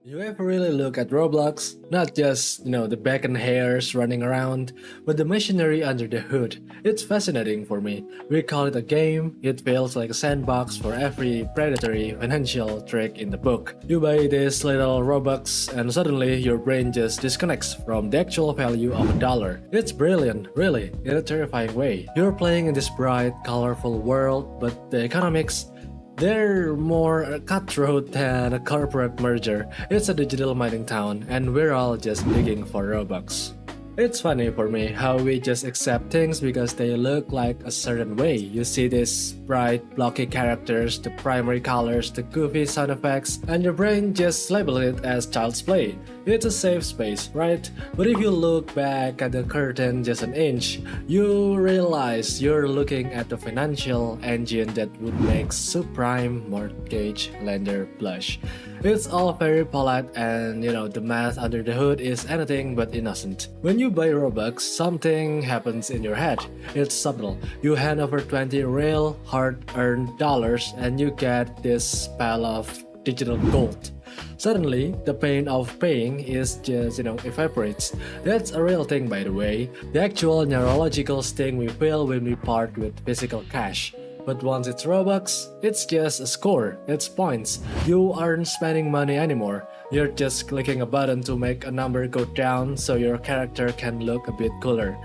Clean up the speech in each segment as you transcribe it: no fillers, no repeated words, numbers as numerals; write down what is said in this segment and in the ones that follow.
You ever really look at Roblox? Not just, the beacon hairs running around, but the machinery under the hood. It's fascinating for me. We call it a game, it feels like a sandbox for every predatory financial trick in the book. You buy this little Robux and suddenly your brain just disconnects from the actual value of a dollar. It's brilliant, really, in a terrifying way. You're playing in this bright, colorful world, but the economics, they're more cutthroat than a corporate merger. It's a digital mining town, and we're all just digging for Robux. It's funny for me how we just accept things because they look like a certain way. You see these bright, blocky characters, the primary colors, the goofy sound effects, and your brain just labels it as child's play. It's a safe space, right? But if you look back at the curtain just an inch, you realize you're looking at the financial engine that would make subprime mortgage lender blush. It's all very polite and the math under the hood is anything but innocent. When you buy Robux, something happens in your head. It's subtle. You hand over 20 real, hard-earned dollars and you get this pile of digital gold. Suddenly, the pain of paying is just, evaporates. That's a real thing, by the way. The actual neurological sting we feel when we part with physical cash. But once it's Robux, it's just a score, it's points. You aren't spending money anymore. You're just clicking a button to make a number go down so your character can look a bit cooler.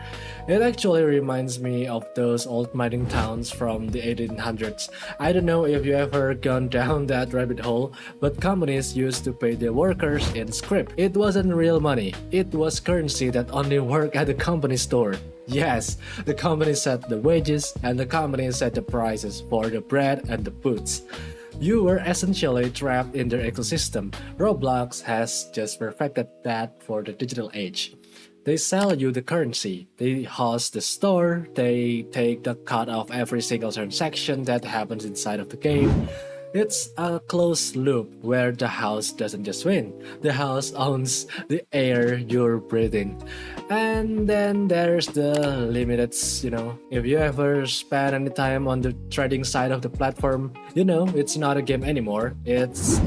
It actually reminds me of those old mining towns from the 1800s. I don't know if you ever gone down that rabbit hole, but companies used to pay their workers in script. It wasn't real money, it was currency that only worked at the company store. Yes, the company set the wages and the company set the prices for the bread and the foods. You were essentially trapped in their ecosystem. Roblox has just perfected that for the digital age. They sell you the currency, they host the store, they take the cut of every single transaction that happens inside of the game. It's a closed loop where the house doesn't just win, the house owns the air you're breathing. And then there's the limiteds, if you ever spend any time on the trading side of the platform, it's not a game anymore. It's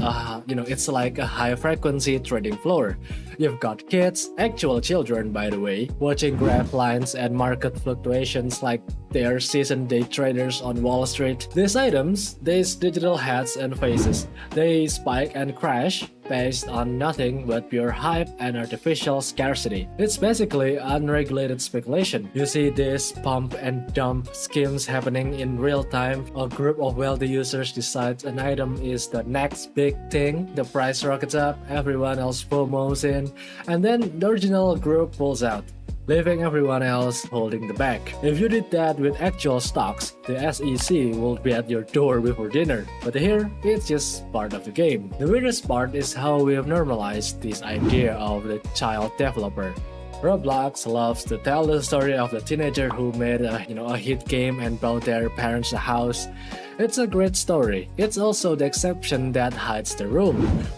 like a high frequency trading floor. You've got kids, actual children by the way, watching graph lines and market fluctuations like they are seasoned day traders on Wall Street. These items, these digital heads and faces, they spike and crash based on nothing but pure hype and artificial scarcity. It's basically unregulated speculation. You see these pump and dump schemes happening in real time. A group of wealthy users decides an item is the next big thing, the price rockets up, everyone else FOMOs in, and then the original group pulls out, leaving everyone else holding the bag. If you did that with actual stocks, the SEC will be at your door before dinner. But here, it's just part of the game. The weirdest part is how we have normalized this idea of the child developer. Roblox loves to tell the story of the teenager who made a hit game and bought their parents a house. It's a great story. It's also the exception that hides the rule.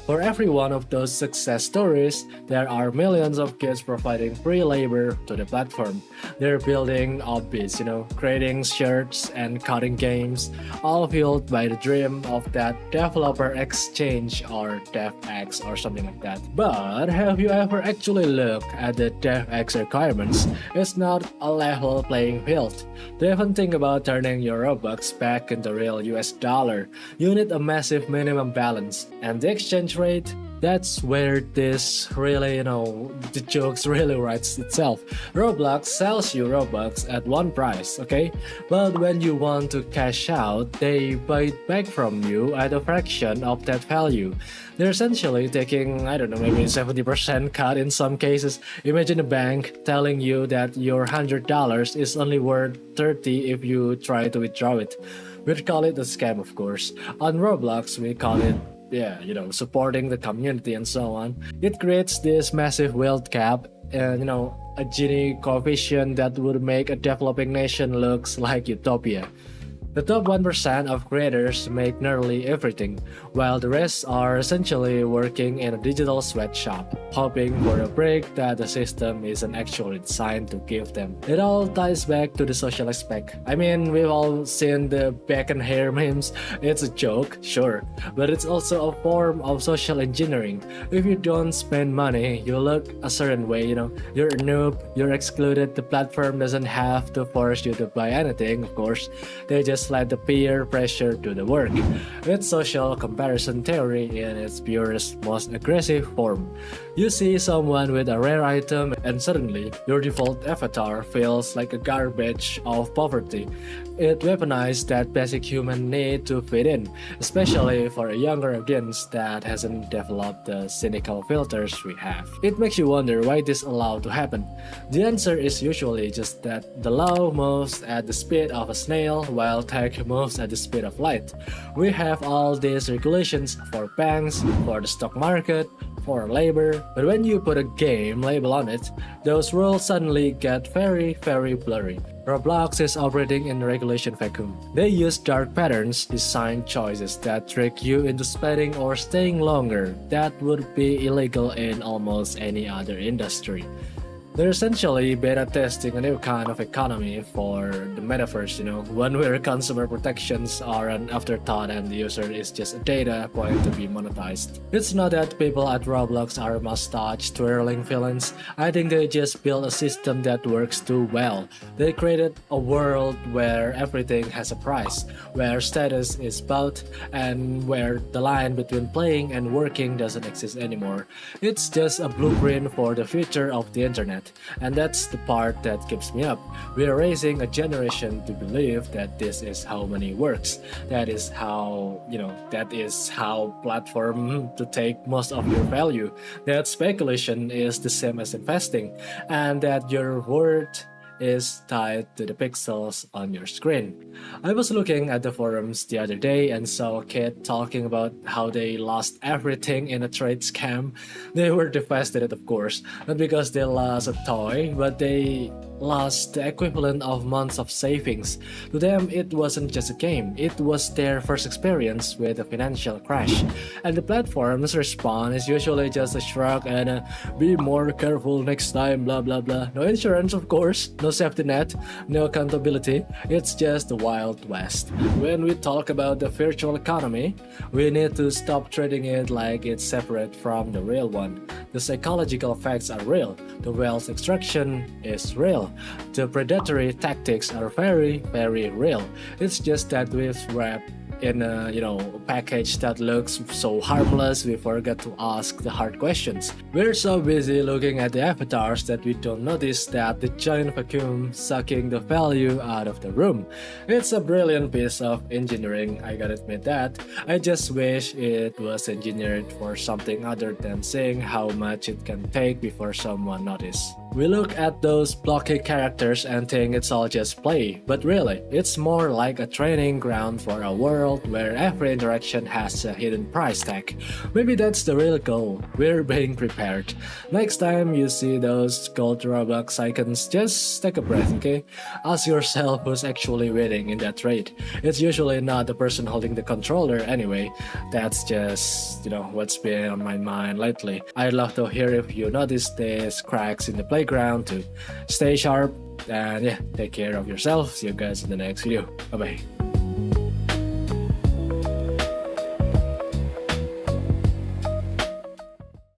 For every one of those success stories, there are millions of kids providing free labor to the platform. They're building obbies, creating shirts and coding games, all fueled by the dream of that developer exchange or DevX or something like that. But have you ever actually looked at the DevX requirements? It's not a level playing field. Do you even think about turning your Robux back into real US dollar? You need a massive minimum balance, and the exchange rate, that's where this really, the jokes really writes itself. Roblox sells you Robux at one price, okay? But when you want to cash out, they buy it back from you at a fraction of that value. They're essentially taking, maybe 70% cut in some cases. Imagine a bank telling you that your $100 is only worth 30 if you try to withdraw it. We'd call it a scam, of course. On Roblox, we call it supporting the community and so on. It creates this massive wealth gap and, a Gini coefficient that would make a developing nation looks like utopia. The top 1% of creators make nearly everything, while the rest are essentially working in a digital sweatshop, hoping for a break that the system isn't actually designed to give them. It all ties back to the social aspect. I mean, we've all seen the back and hair memes. It's a joke, sure, but it's also a form of social engineering. If you don't spend money, you look a certain way, You're a noob, you're excluded, the platform doesn't have to force you to buy anything, of course. They just let the peer pressure do the work. It's social comparison theory in its purest, most aggressive form. You see someone with a rare item and suddenly your default avatar feels like a garbage of poverty. It weaponizes that basic human need to fit in, especially for a younger audience that hasn't developed the cynical filters we have. It makes you wonder why this allowed to happen. The answer is usually just that the law moves at the speed of a snail while tech moves at the speed of light. We have all these regulations for banks, for the stock market, for labor, but when you put a game label on it, those rules suddenly get very, very blurry. Roblox is operating in a regulation vacuum. They use dark patterns, design choices that trick you into spending or staying longer that would be illegal in almost any other industry. They're essentially beta testing a new kind of economy for the metaverse, one where consumer protections are an afterthought and the user is just a data point to be monetized. It's not that people at Roblox are mustache twirling villains. I think they just built a system that works too well. They created a world where everything has a price, where status is bought, and where the line between playing and working doesn't exist anymore. It's just a blueprint for the future of the internet. And that's the part that keeps me up. We are raising a generation to believe that this is how money works. That is how platform to take most of your value. That speculation is the same as investing, and that your worth is tied to the pixels on your screen. I was looking at the forums the other day and saw a kid talking about how they lost everything in a trade scam. They were devastated, of course, not because they lost a toy, but they lost the equivalent of months of savings. To them, it wasn't just a game, it was their first experience with a financial crash. And the platform's response is usually just a shrug and a be more careful next time, blah blah blah. No insurance, of course, no safety net, no accountability. It's just the Wild West. When we talk about the virtual economy, we need to stop treating it like it's separate from the real one. The psychological effects are real, the wealth extraction is real, the predatory tactics are very, very real. It's just that we've wrapped in a package that looks so harmless we forget to ask the hard questions. We're so busy looking at the avatars that we don't notice that the giant vacuum sucking the value out of the room. It's a brilliant piece of engineering, I gotta admit that. I just wish it was engineered for something other than seeing how much it can take before someone notices. We look at those blocky characters and think it's all just play, but really, it's more like a training ground for a world where every interaction has a hidden price tag. Maybe that's the real goal. We're being prepared. Next time you see those gold Robux icons, just take a breath, okay? Ask yourself who's actually winning in that trade. It's usually not the person holding the controller anyway. That's just, what's been on my mind lately. I'd love to hear if you notice these cracks in the playground too. Stay sharp and take care of yourself. See you guys in the next video. Bye bye.